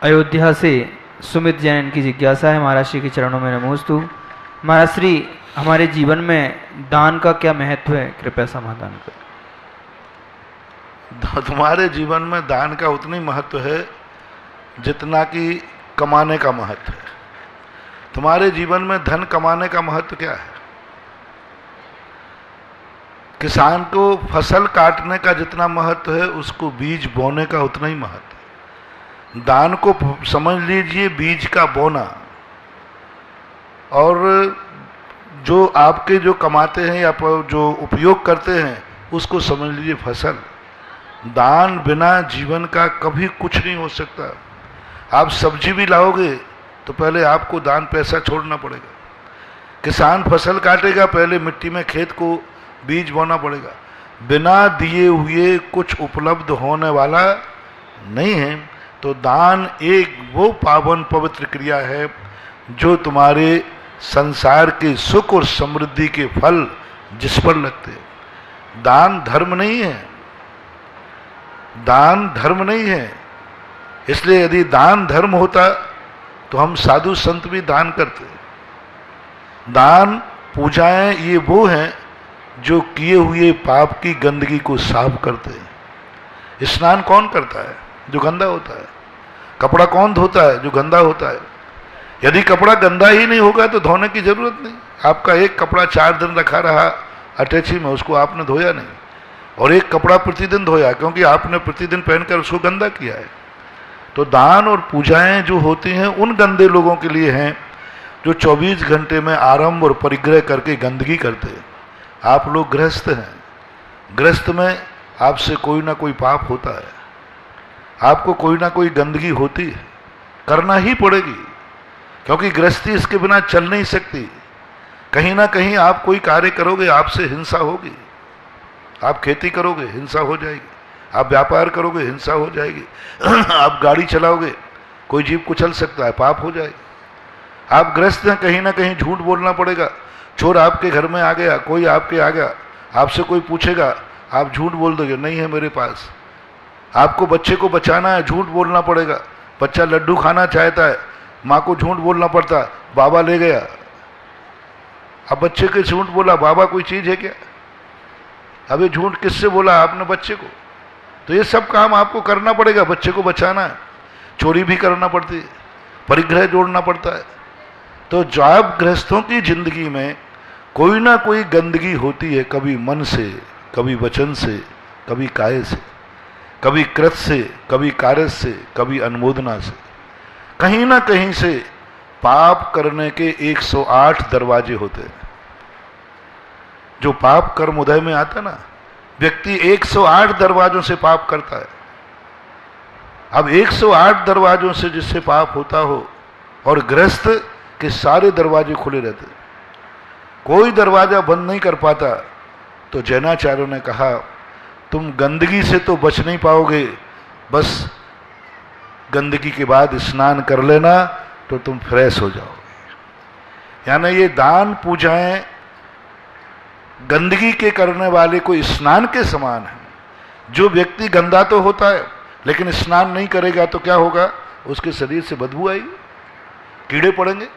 अयोध्या से सुमित जैन की जिज्ञासा है। महाराज श्री के चरणों में नमोस्तु। महाराज श्री, हमारे जीवन में दान का क्या महत्व है, कृपया समाधान करें। तुम्हारे जीवन में दान का उतना ही महत्व है जितना कि कमाने का महत्व है। तुम्हारे जीवन में धन कमाने का महत्व क्या है? किसान को फसल काटने का जितना महत्व है, उसको बीज बोने का उतना ही महत्व है। दान को समझ लीजिए बीज का बोना, और जो आपके जो कमाते हैं या जो उपयोग करते हैं उसको समझ लीजिए फसल। दान बिना जीवन का कभी कुछ नहीं हो सकता। आप सब्जी भी लाओगे तो पहले आपको दान पैसा छोड़ना पड़ेगा। किसान फसल काटेगा, पहले मिट्टी में खेत को बीज बोना पड़ेगा। बिना दिए हुए कुछ उपलब्ध होने वाला नहीं है। तो दान एक वो पावन पवित्र क्रिया है जो तुम्हारे संसार के सुख और समृद्धि के फल जिस पर लगते हैं। दान धर्म नहीं है, दान धर्म नहीं है। इसलिए यदि दान धर्म होता तो हम साधु संत भी दान करते। दान पूजाएं ये वो हैं जो किए हुए पाप की गंदगी को साफ करते हैं। स्नान कौन करता है? जो गंदा होता है। कपड़ा कौन धोता है? जो गंदा होता है। यदि कपड़ा गंदा ही नहीं होगा तो धोने की जरूरत नहीं। आपका एक कपड़ा 4 दिन रखा रहा अटैची में, उसको आपने धोया नहीं, और एक कपड़ा प्रतिदिन धोया क्योंकि आपने प्रतिदिन पहनकर उसको गंदा किया है। तो दान और पूजाएं जो होती हैं उन गंदे लोगों के लिए हैं जो 24 घंटे में आरंभ और परिग्रह करके गंदगी करते हैं। आप लोग गृहस्थ हैं, गृहस्थ में आपसे कोई ना कोई पाप होता है, आपको कोई ना कोई गंदगी होती है, करना ही पड़ेगी क्योंकि गृहस्थी इसके बिना चल नहीं सकती। कहीं ना कहीं आप कोई कार्य करोगे, आपसे हिंसा होगी। आप खेती करोगे, हिंसा हो जाएगी। आप व्यापार करोगे, हिंसा हो जाएगी। आप गाड़ी चलाओगे, कोई जीव कुचल सकता है, पाप हो जाएगी। आप गृहस्थ हैं, कहीं ना कहीं झूठ बोलना पड़ेगा। चोर आपके घर में आ गया, कोई आपके आ गया, आपसे कोई पूछेगा, आप झूठ बोल दोगे, नहीं है मेरे पास। आपको बच्चे को बचाना है, झूठ बोलना पड़ेगा। बच्चा लड्डू खाना चाहता है, माँ को झूठ बोलना पड़ता है, बाबा ले गया। अब बच्चे के झूठ बोला, बाबा कोई चीज़ है क्या? अबे झूठ किससे बोला आपने? बच्चे को। तो ये सब काम आपको करना पड़ेगा, बच्चे को बचाना है। चोरी भी करना पड़ती है, परिग्रह जोड़ना पड़ता है। तो जब गृहस्थों की जिंदगी में कोई ना कोई गंदगी होती है, कभी मन से, कभी वचन से, कभी काय से, कभी कृत से, कभी कार्य से, कभी अनुमोदना से, कहीं ना कहीं से पाप करने के 108 दरवाजे होते हैं। जो पाप कर्म उदय में आता ना, व्यक्ति 108 दरवाजों से पाप करता है। अब 108 दरवाजों से जिससे पाप होता हो, और गृहस्थ के सारे दरवाजे खुले रहते, कोई दरवाजा बंद नहीं कर पाता। तो जैनाचार्यों ने कहा तुम गंदगी से तो बच नहीं पाओगे, बस गंदगी के बाद स्नान कर लेना तो तुम फ्रेश हो जाओगे। यानी ये दान पूजाएं गंदगी के करने वाले को स्नान के समान है। जो व्यक्ति गंदा तो होता है लेकिन स्नान नहीं करेगा तो क्या होगा? उसके शरीर से बदबू आएगी, कीड़े पड़ेंगे,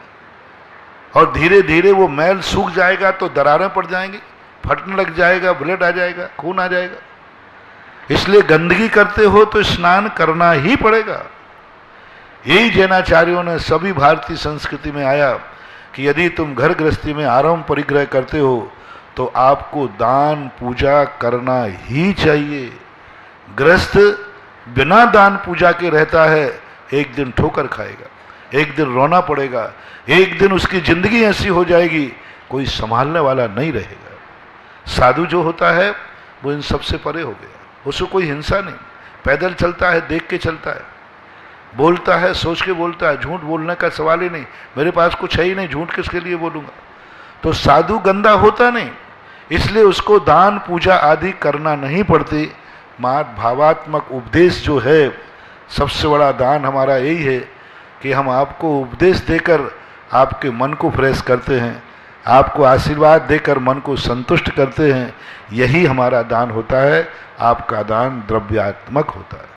और धीरे धीरे वो मैल सूख जाएगा तो दरारें पड़ जाएंगी, फटने लग जाएगा, ब्लड आ जाएगा, खून आ जाएगा। इसलिए गंदगी करते हो तो स्नान करना ही पड़ेगा। यही जैनाचार्यों ने सभी भारतीय संस्कृति में आया कि यदि तुम घर गृहस्थी में आरंभ परिग्रह करते हो तो आपको दान पूजा करना ही चाहिए। गृहस्थ बिना दान पूजा के रहता है, एक दिन ठोकर खाएगा, एक दिन रोना पड़ेगा, एक दिन उसकी जिंदगी ऐसी हो जाएगी कोई संभालने वाला नहीं रहेगा। साधु जो होता है वो इन सबसे परे हो गया। उसको कोई हिंसा नहीं, पैदल चलता है, देख के चलता है, बोलता है सोच के बोलता है। झूठ बोलने का सवाल ही नहीं, मेरे पास कुछ है ही नहीं, झूठ किसके लिए बोलूँगा। तो साधु गंदा होता नहीं, इसलिए उसको दान पूजा आदि करना नहीं पड़ती। भावात्मक उपदेश जो है, सबसे बड़ा दान हमारा यही है कि हम आपको उपदेश देकर आपके मन को फ्रेश करते हैं, आपको आशीर्वाद देकर मन को संतुष्ट करते हैं। यही हमारा दान होता है। आपका दान द्रव्यात्मक होता है।